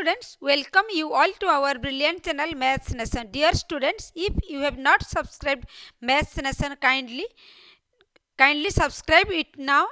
students, welcome you all to our brilliant channel Maths Nation. Dear students, if you have not subscribed Maths Nation, kindly subscribe it now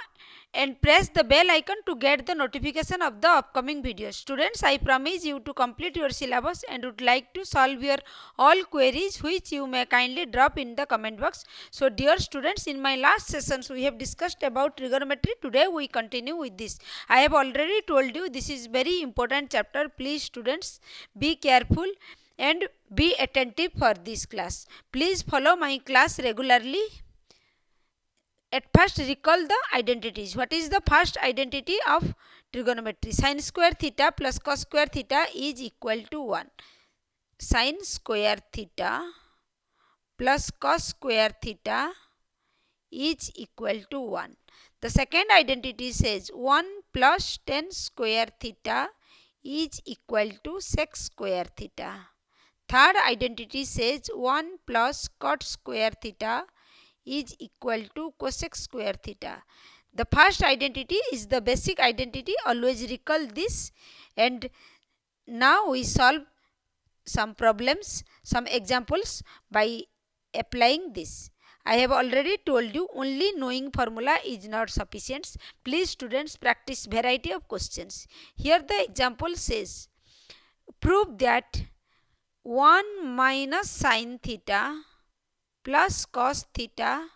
and press the bell icon to get the notification of the upcoming videos. Students, I promise you to complete your syllabus and would like to solve your all queries which you may kindly drop in the comment box. So dear students, in my last sessions we have discussed about trigonometry. Today we continue with this. I have already told you this is very important chapter. Please students, be careful and be attentive for this class. Please follow my class regularly. At first, recall the identities. What is the first identity of trigonometry? Sin square theta plus cos square theta is equal to 1. Sin square theta plus cos square theta is equal to 1. The second identity says 1 plus tan square theta is equal to sec square theta. Third identity says 1 plus cot square theta is equal to cosec square theta. The first identity is the basic identity. Always recall this. And now we solve some problems, some examples by applying this. I have already told you only knowing formula is not sufficient. Please students, practice variety of questions. Here the example says, prove that 1 minus sin theta plus cos theta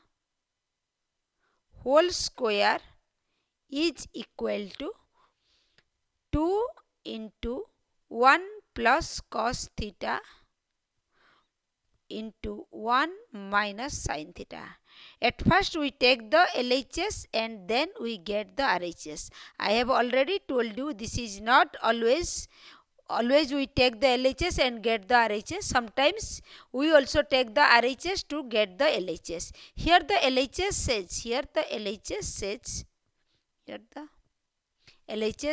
whole square is equal to 2 into 1 plus cos theta into 1 minus sin theta. At first we take the LHS and then we get the RHS. I have already told you this is not always we take the LHS and get the RHS. Sometimes we also take the RHS to get the LHS. Here the LHS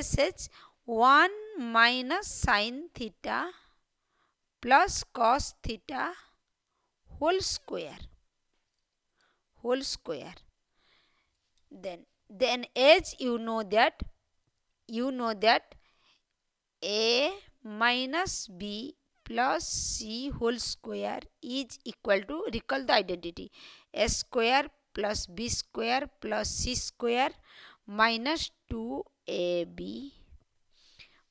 says 1 minus sin theta plus cos theta whole square. Then as you know that a minus b plus c whole square is equal to, recall the identity, a square plus b square plus c square minus 2ab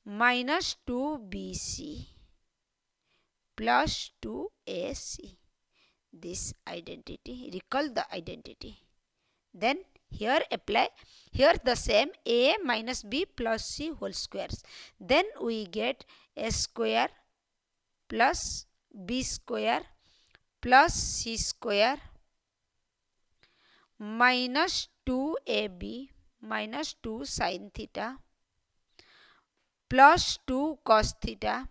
minus 2bc plus 2ac. This identity, recall the identity. Then here apply, here the same a minus b plus c whole squares. Then we get a square plus b square plus c square minus 2ab minus 2 sin theta plus 2 cos theta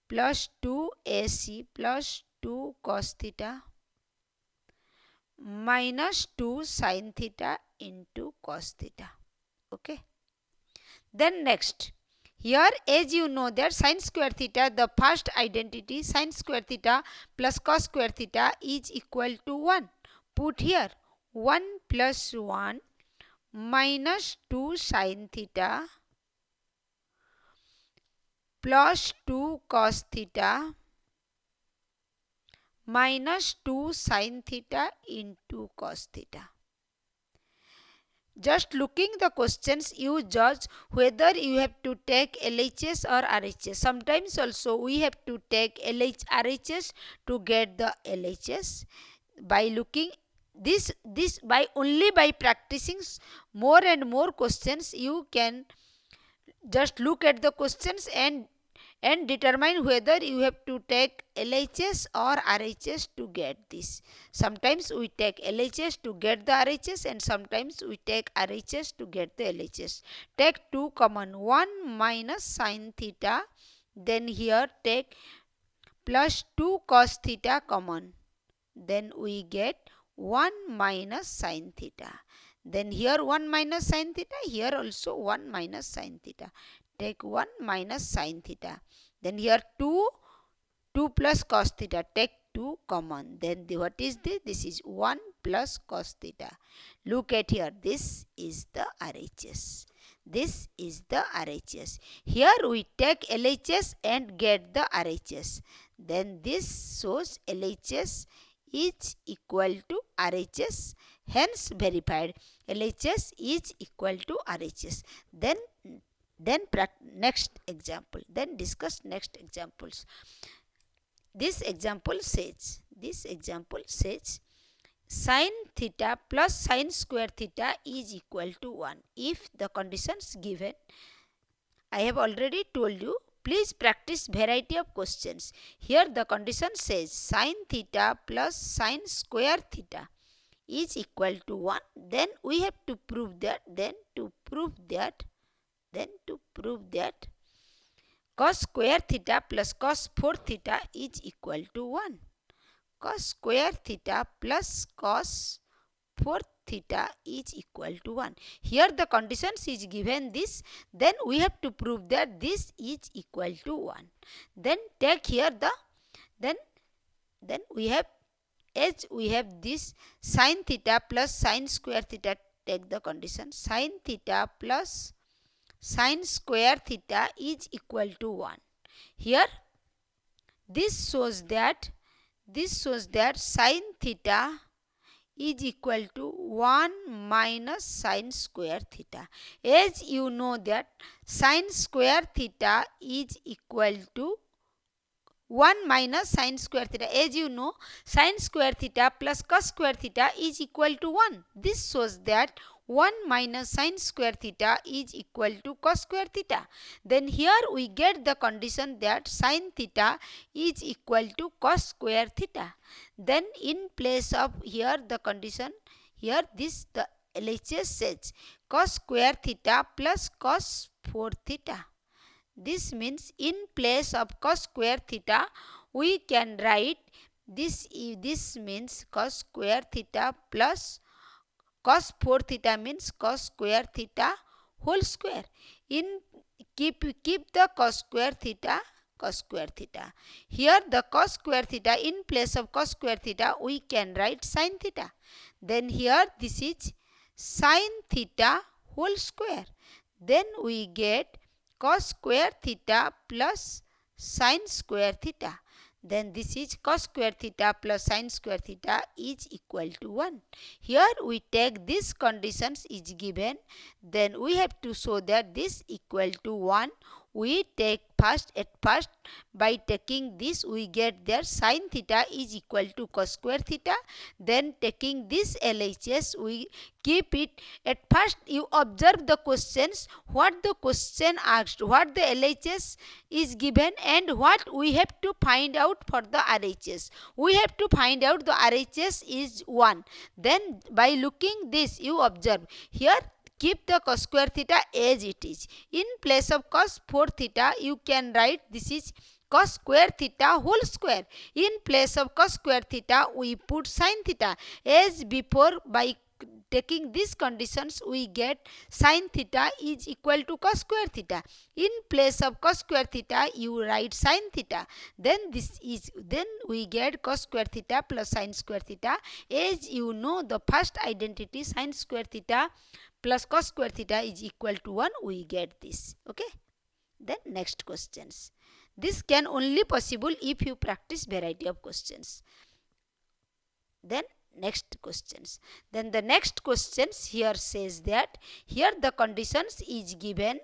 plus 2ac plus 2 cos theta minus 2 sin theta into cos theta. Okay. Then next, here as you know that sin square theta, the first identity, sin square theta plus cos square theta is equal to 1. Put here 1 plus 1 minus 2 sin theta plus 2 cos theta minus 2 sin theta into cos theta. Just looking the questions, you judge whether you have to take LHS or RHS. Sometimes also we have to take RHS to get the LHS. By looking this by only by practicing more and more questions, you can just look at the questions and determine whether you have to take LHS or RHS to get this. Sometimes we take LHS to get the RHS and sometimes we take RHS to get the LHS. Take 2 common, 1 minus sin theta, then here take plus 2 cos theta common. Then we get 1 minus sin theta. Then here 1 minus sin theta, here also 1 minus sin theta. Take 1 minus sin theta. Then here 2 plus cos theta. Take 2 common. Then what is this? This is 1 plus cos theta. Look at here. This is the RHS. This is the RHS. Here we take LHS and get the RHS. Then this shows LHS is equal to RHS. Hence verified. LHS is equal to RHS. Then next example. Then discuss next examples. This example says sin theta plus sin square theta is equal to 1 if the conditions given. I have already told you, please practice variety of questions. Here the condition says sin theta plus sin square theta is equal to 1. Then we have to prove that, cos square theta plus cos 4 theta is equal to 1. Cos square theta plus cos 4 theta is equal to 1. Here the conditions is given this, then we have to prove that this is equal to 1. Then take here the, then we have, as we have this sin theta plus sin square theta, take the condition sin theta plus sin square theta is equal to 1. Here this shows that sin theta is equal to 1 minus sin square theta. As you know that sin square theta is equal to 1 minus sin square theta. As you know, sin square theta plus cos square theta is equal to 1. This shows that 1 minus sin square theta is equal to cos square theta. Then here we get the condition that sin theta is equal to cos square theta. Then in place of here the condition, here this the LHS says cos square theta plus cos 4 theta. This means in place of cos square theta we can write this. This means cos square theta plus cos 4 theta means cos square theta whole square. In keep the cos square theta. Here the cos square theta, in place of cos square theta we can write sin theta. Then here this is sin theta whole square. Then we get cos square theta plus sin square theta. Then this is cos square theta plus sin square theta is equal to 1. Here we take this conditions is given. Then we have to show that this equal to 1. We take first by taking this we get there sin theta is equal to cos square theta. Then taking this LHS we keep it. At first you observe the questions, what the question asked, what the LHS is given and what we have to find out for the RHS. We have to find out the RHS is 1. Then by looking this you observe here, keep the cos square theta as it is. In place of cos 4 theta you can write this is cos square theta whole square. In place of cos square theta we put sin theta. As before, by taking these conditions we get sin theta is equal to cos square theta. In place of cos square theta you write sin theta. Then we get cos square theta plus sin square theta. As you know, the first identity sin square theta plus cos square theta is equal to 1, we get this. Okay. Then next questions. This can only possible if you practice variety of questions. Then next questions. Then the next questions here says that here the conditions is given.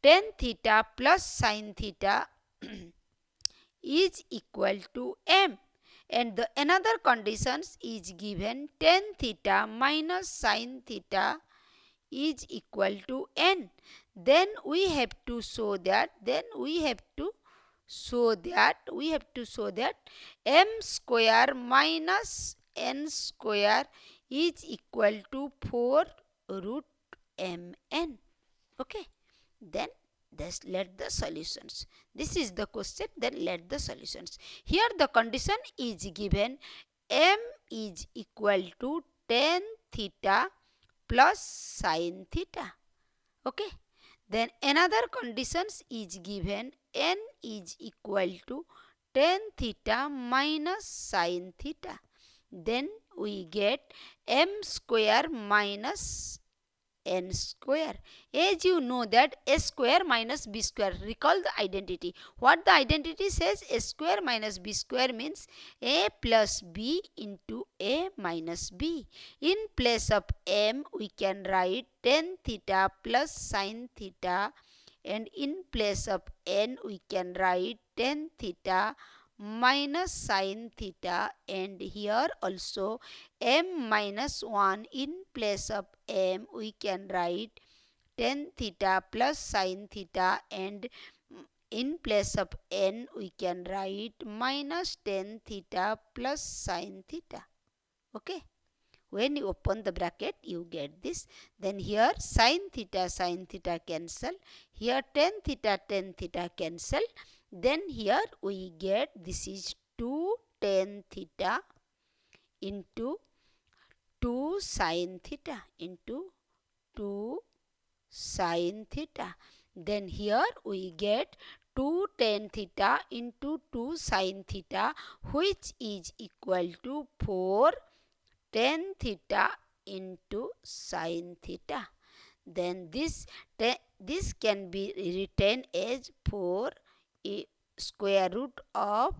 Tan theta plus sin theta is equal to m. And the another conditions is given tan theta minus sin theta is equal to n. Then we have to show that m square minus n square is equal to 4 root mn. Okay. Then let the solutions. This is the question, then let the solutions. Here the condition is given m is equal to tan theta plus sin theta. Okay. Then another conditions is given n is equal to tan theta minus sin theta. Then we get m square minus n square. As you know that a square minus b square, recall the identity. What the identity says? A square minus b square means a plus b into a minus b. In place of m, we can write tan theta plus sin theta, and in place of n, we can write tan theta minus sin theta, and here also m minus 1. In place of m, we can write tan theta plus sin theta, and in place of n, we can write minus tan theta plus sin theta. Okay. When you open the bracket, you get this. Then here sin theta cancel. Here tan theta cancel. Then here we get this is 2 tan theta into 2 sin theta into 2 sin theta. Then here we get 2 tan theta into 2 sin theta, which is equal to 4 tan theta into sin theta. Then this can be written as 4 square root of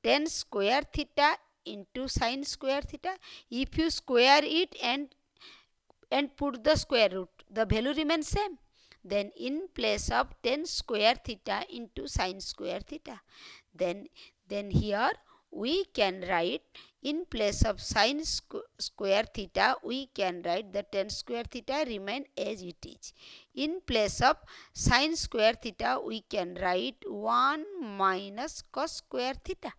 tan square theta into sin square theta. If you square it and put the square root, the value remains same. Then in place of tan square theta into sin square theta, then here we can write, in place of sin square theta, we can write the tan square theta remain as it is. In place of sin square theta, we can write 1 minus cos square theta.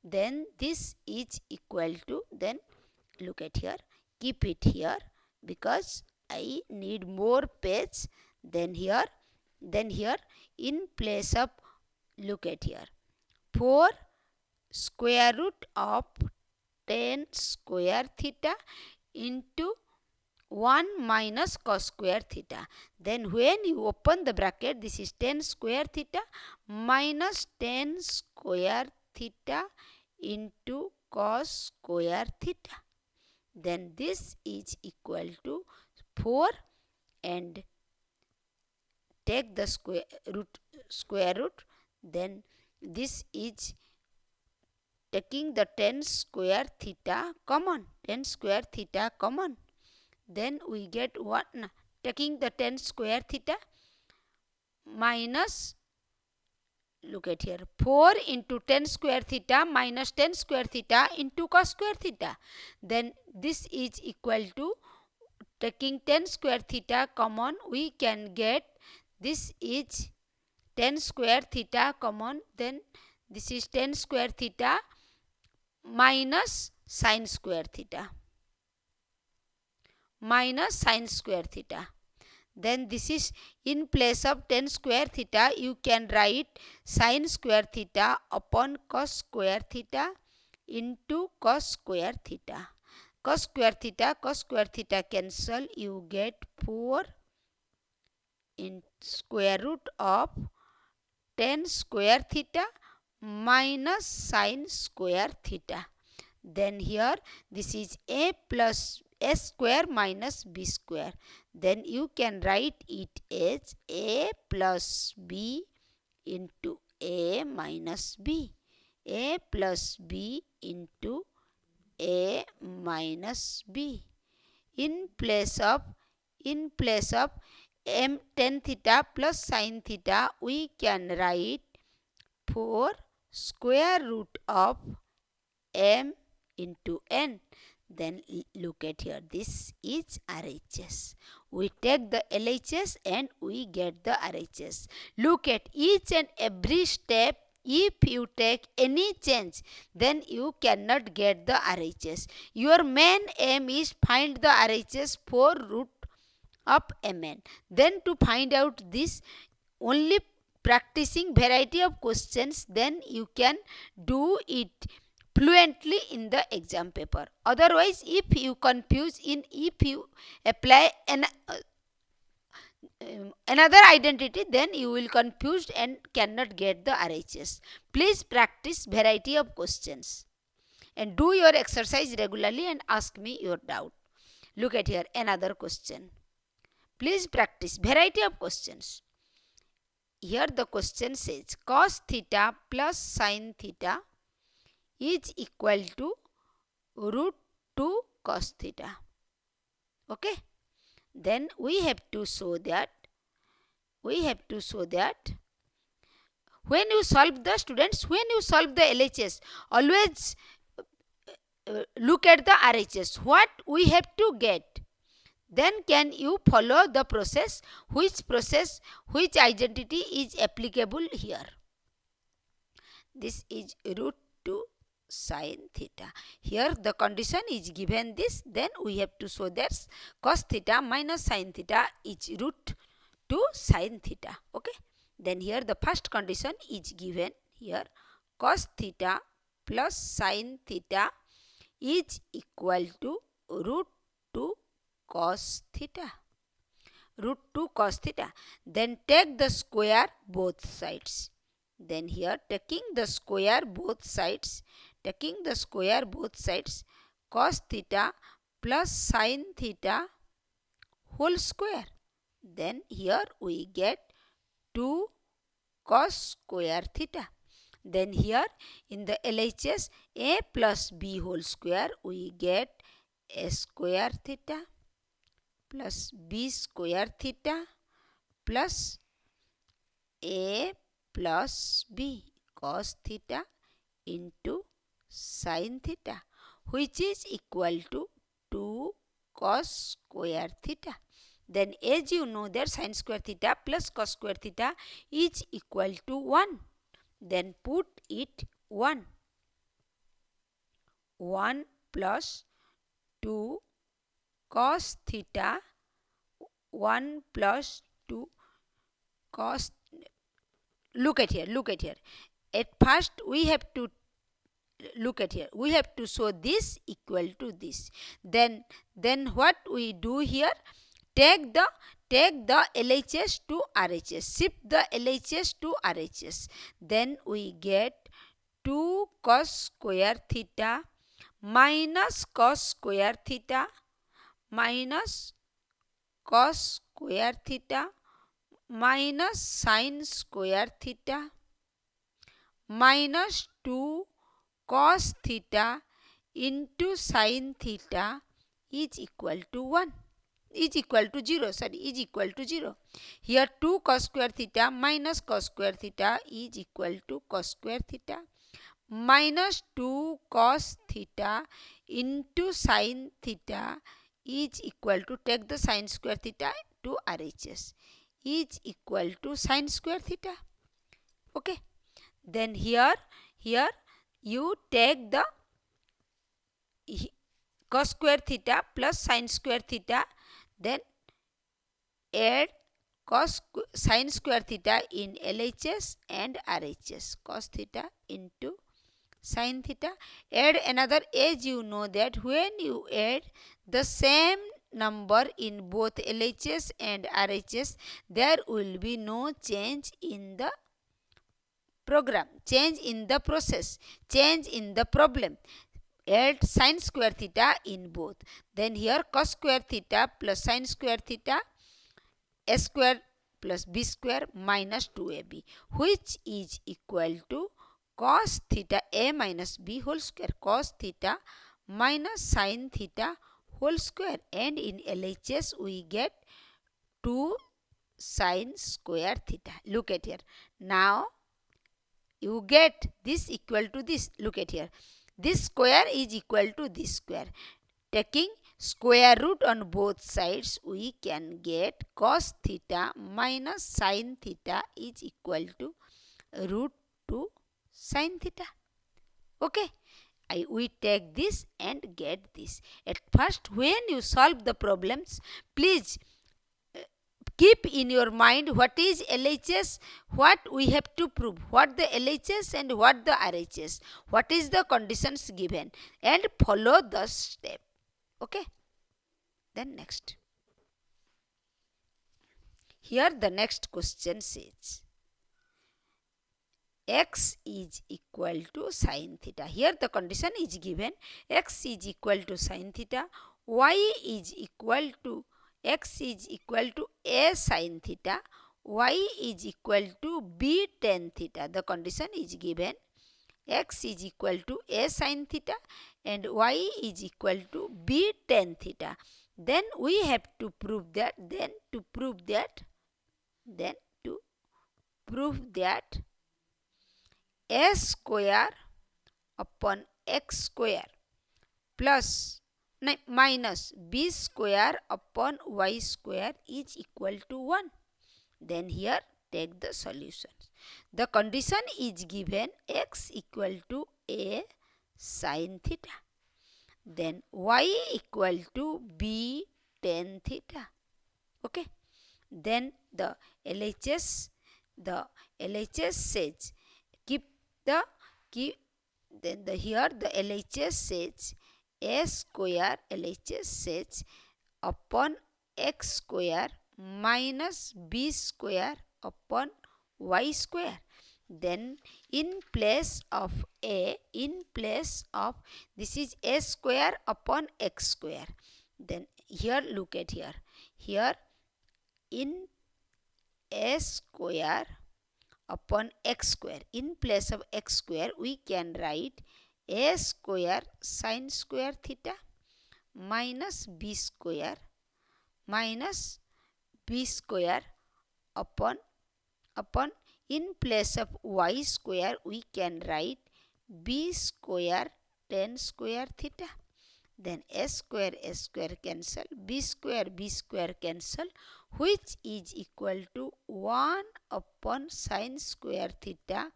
Then this is equal to, then look at here, keep it here because I need more page. Then here in place of, look at here, 4 square root of tan square theta into 1 minus cos square theta. Then when you open the bracket, this is tan square theta minus tan square theta into cos square theta. Then this is equal to 4, and take the square root. Then this is taking the tan square theta common. Then we get what? Taking the tan square theta minus, look at here, 4 into tan square theta minus tan square theta into cos square theta. Then this is equal to, taking tan square theta common, we can get, this is tan square theta common. Then this is tan square theta minus sin square theta. Then this is, in place of tan square theta, you can write sin square theta upon cos square theta into cos square theta. Cos square theta cancel, you get 4 in square root of tan square theta minus sin square theta. Then here this is a plus a square minus b square. Then you can write it as a plus b into a minus b. A plus b into a minus b. In place of m tan theta plus sin theta, we can write 4 square root of m into n. Then look at here, this is RHS. We take the LHS and we get the RHS. Look at each and every step. If you take any change, then you cannot get the RHS. Your main aim is find the RHS for root of mn. Then to find out this, only practicing variety of questions, then you can do it fluently in the exam paper. Otherwise, if you confuse if you apply another identity, then you will confused and cannot get the RHS. Please practice variety of questions and do your exercise regularly and ask me your doubt. Look at here, another question. Please practice variety of questions. Here the question says cos theta plus sin theta is equal to root 2 cos theta. Okay. Then we have to show that when you solve the LHS, always look at the RHS. What we have to get? Then can you follow the process? Which identity is applicable here? This is root 2 sin theta. Here the condition is given this. Then we have to show that cos theta minus sin theta is root 2 sin theta. Okay. Then here the first condition is given here. Cos theta plus sin theta is equal to root 2 cos theta. Root 2 cos theta. Then take the square both sides. Then here taking the square both sides, cos theta plus sin theta whole square. Then here we get 2 cos square theta. Then here in the LHS a plus b whole square, we get a square theta plus b square theta plus a plus b cos theta into sin theta, which is equal to 2 cos square theta. Then as you know that sin square theta plus cos square theta is equal to 1. Then put it 1. 1 plus 2 cos theta, 1 plus 2 cos. Look at here. At first we have to look at here. We have to show this equal to this. Then what we do here? Take the LHS to RHS. Shift the LHS to RHS. Then we get 2 cos square theta minus cos square theta minus cos square theta minus sin square theta minus 2 cos theta into sin theta is equal to 1. Is equal to 0. Here 2 cos square theta minus cos square theta is equal to cos square theta minus 2 cos theta into sin theta is equal to, take the sin square theta to RHS, is equal to sin square theta. Okay. Then here you take the cos square theta plus sin square theta, then add sin square theta in LHS and RHS, cos theta into sin theta. Add another, as you know that when you add the same number in both LHS and RHS, there will be no change in the program, change in the process, change in the problem. Add sin square theta in both. Then here cos square theta plus sin square theta, a square plus b square minus 2ab, which is equal to cos theta a minus b whole square, cos theta minus sin theta whole square, and in LHS we get 2 sin square theta. Look at here. Now you get this equal to this. Look at here. This square is equal to this square. Taking square root on both sides, we can get cos theta minus sin theta is equal to root 2 sin theta. Okay. We take this and get this. At first, when you solve the problems, please keep in your mind what is LHS, what we have to prove, what the LHS and what the RHS, what is the conditions given, and follow the step. Okay. Then next. Here the next question says x is equal to sin theta. Here the condition is given, x is equal to sin theta, y is equal to x is equal to a sin theta, y is equal to b tan theta. The condition is given. X is equal to a sin theta and y is equal to b tan theta. Then we have to prove that, to prove that a square upon x square plus minus b square upon y square is equal to 1. Then here take the solutions. The condition is given x equal to a sin theta. Then y equal to b tan theta. Okay. Then the LHS says here the LHS says a square LHS says upon x square minus b square upon y square. Then in place of this is a square upon x square. Then here look at here. Here in a square upon x square, in place of x square we can write a square sin square theta minus b square upon in place of y square we can write b square tan square theta. Then a square cancel, b square cancel, which is equal to 1 upon sin square theta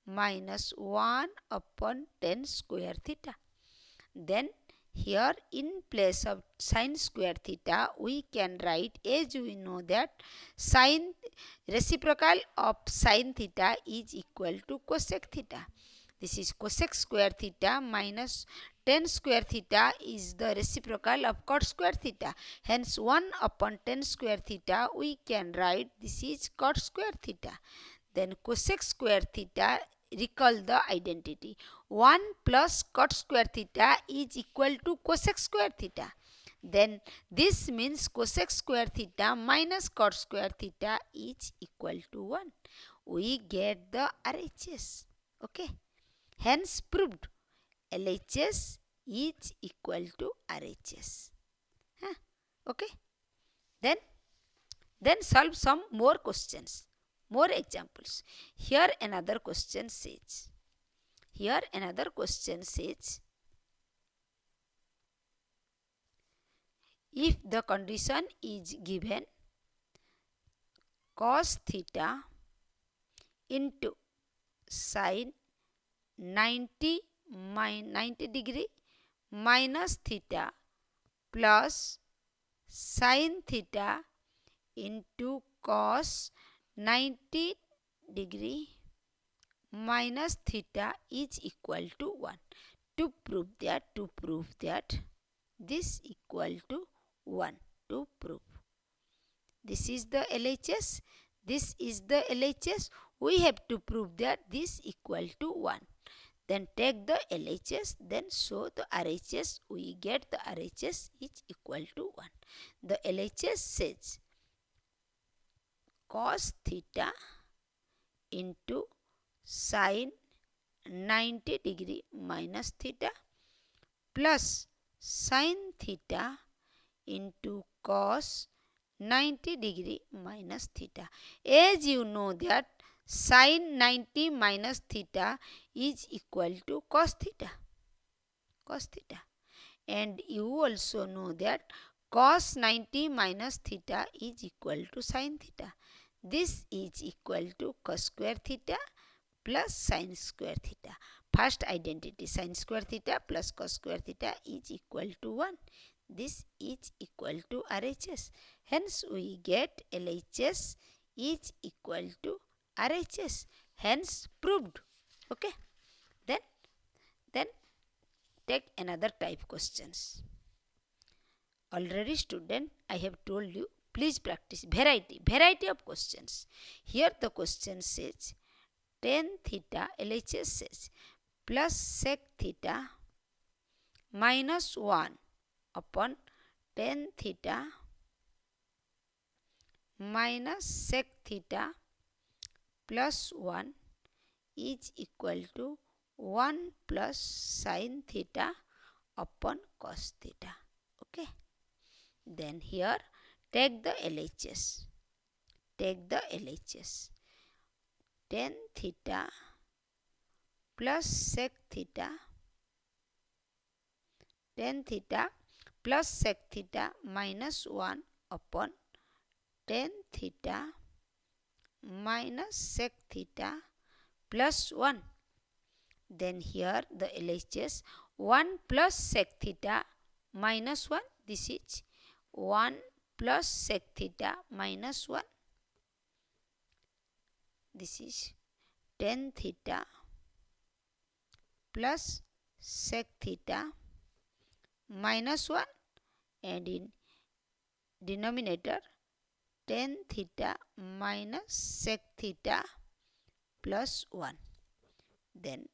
minus 1 upon tan square theta. Then here in place of sin square theta we can write, as we know that sin reciprocal of sin theta is equal to cosec theta. This is cosec square theta minus tan square theta is the reciprocal of cot square theta. Hence 1 upon tan square theta we can write this is cot square theta. Then cosec square theta, recall the identity. 1 plus cot square theta is equal to cosec square theta. Then this means cosec square theta minus cot square theta is equal to 1. We get the RHS. Okay. Hence proved LHS is equal to RHS. Okay. Then solve some more questions, more examples. Here another question says, if the condition is given cos theta into sin 90 degree minus theta plus sin theta into cos 90 degree minus theta is equal to 1. To prove that this equal to 1. To prove this is the LHS, this is the LHS, we have to prove that this equal to 1. Then take the LHS, then show the RHS, we get the RHS is equal to 1. The LHS says cos theta into sin 90 degree minus theta plus sin theta into cos 90 degree minus theta. As you know that sin 90 minus theta is equal to cos theta. And you also know that cos 90 minus theta is equal to sin theta. This is equal to cos square theta plus sin square theta. First identity, sin square theta plus cos square theta is equal to 1. This is equal to RHS. Hence we get LHS is equal to RHS. Hence proved. Okay. Then take another type questions. Already student, I have told you, please practice variety of questions. Here the question says tan theta, LHS says plus sec theta minus 1 upon tan theta minus sec theta plus 1 is equal to 1 plus sin theta upon cos theta. Okay. Then here take the LHS. Take the LHS. Tan theta plus sec theta. Tan theta plus sec theta minus 1 upon tan theta minus sec theta plus 1. Then here the LHS 1 plus sec theta minus 1. This is 1 plus sec theta minus 1. This is tan theta plus sec theta minus 1, and in denominator tan theta minus sec theta plus 1. Then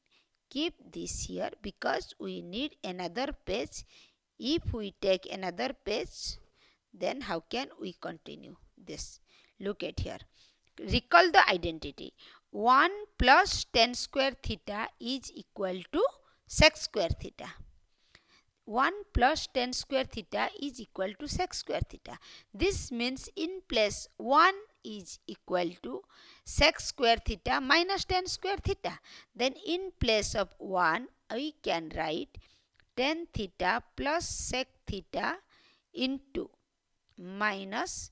keep this here because we need another page. If we take another page, then how can we continue this? Look at here. Recall the identity. 1 plus tan square theta is equal to sec square theta. 1 plus tan square theta is equal to sec square theta. This means in place 1 is equal to sec square theta minus tan square theta. Then in place of 1 we can write tan theta plus sec theta into minus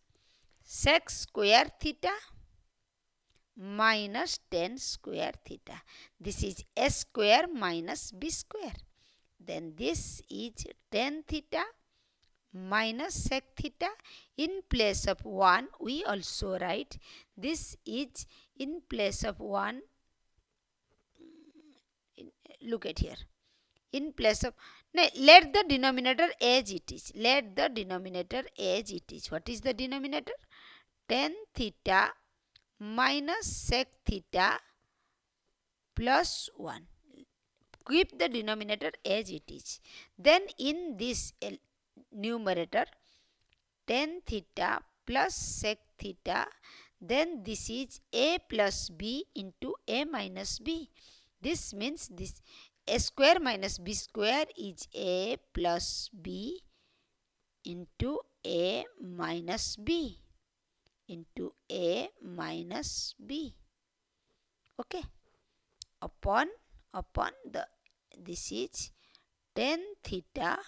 sec square theta minus tan square theta. This is a square minus b square. Then this is tan theta minus sec theta. In place of 1 we also write this is in place of 1. Look at here. In place of, let the denominator as it is. Let the denominator as it is. What is the denominator? Tan theta minus sec theta plus 1. Keep the denominator as it is. Then in this numerator tan theta plus sec theta, then this is a plus b into a minus b. This means this a square minus b square is a plus b into a minus b into a minus b. Okay. Upon the, this is tan theta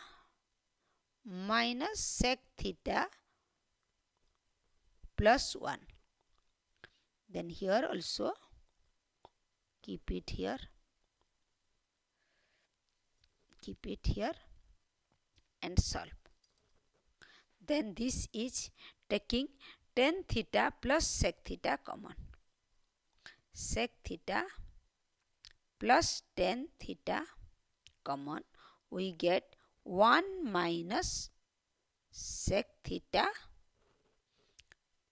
minus sec theta plus 1. Then here also keep it here. Keep it here and solve. Then this is taking tan theta plus sec theta common. Sec theta plus tan theta common. We get 1 minus sec theta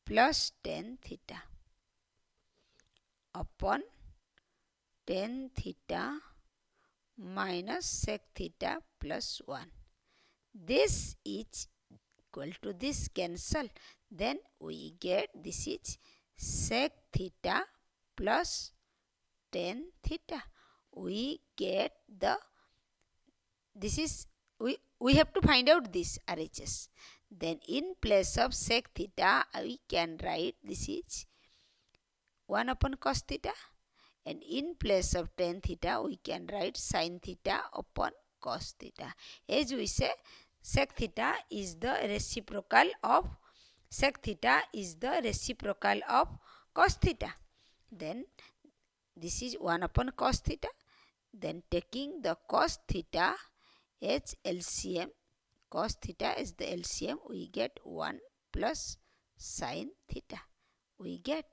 plus tan theta upon tan theta minus sec theta plus 1. This is equal to this cancel. Then we get this is sec theta plus tan theta. We get the, this is, we have to find out this RHS. Then in place of sec theta we can write this is 1 upon cos theta, and in place of tan theta we can write sin theta upon cos theta. As we say, sec theta is the reciprocal of cos theta. Then this is 1 upon cos theta. Then taking the cos theta as LCM, cos theta as the LCM, we get 1 plus sin theta. We get,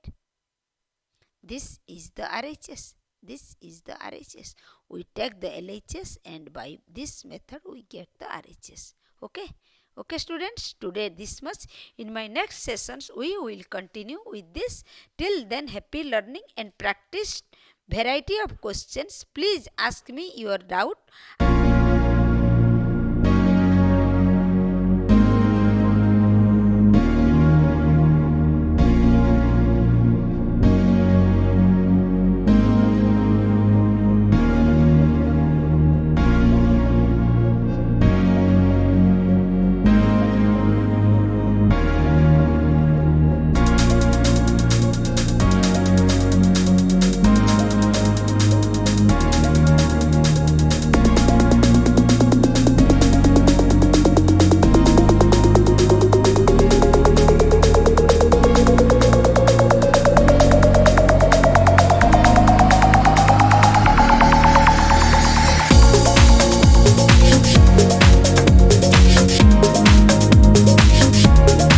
this is the RHS. This is the RHS. We take the LHS and by this method we get the RHS. Okay. Okay students, today this much. In my next sessions we will continue with this. Till then, happy learning and practice variety of questions. Please ask me your doubt.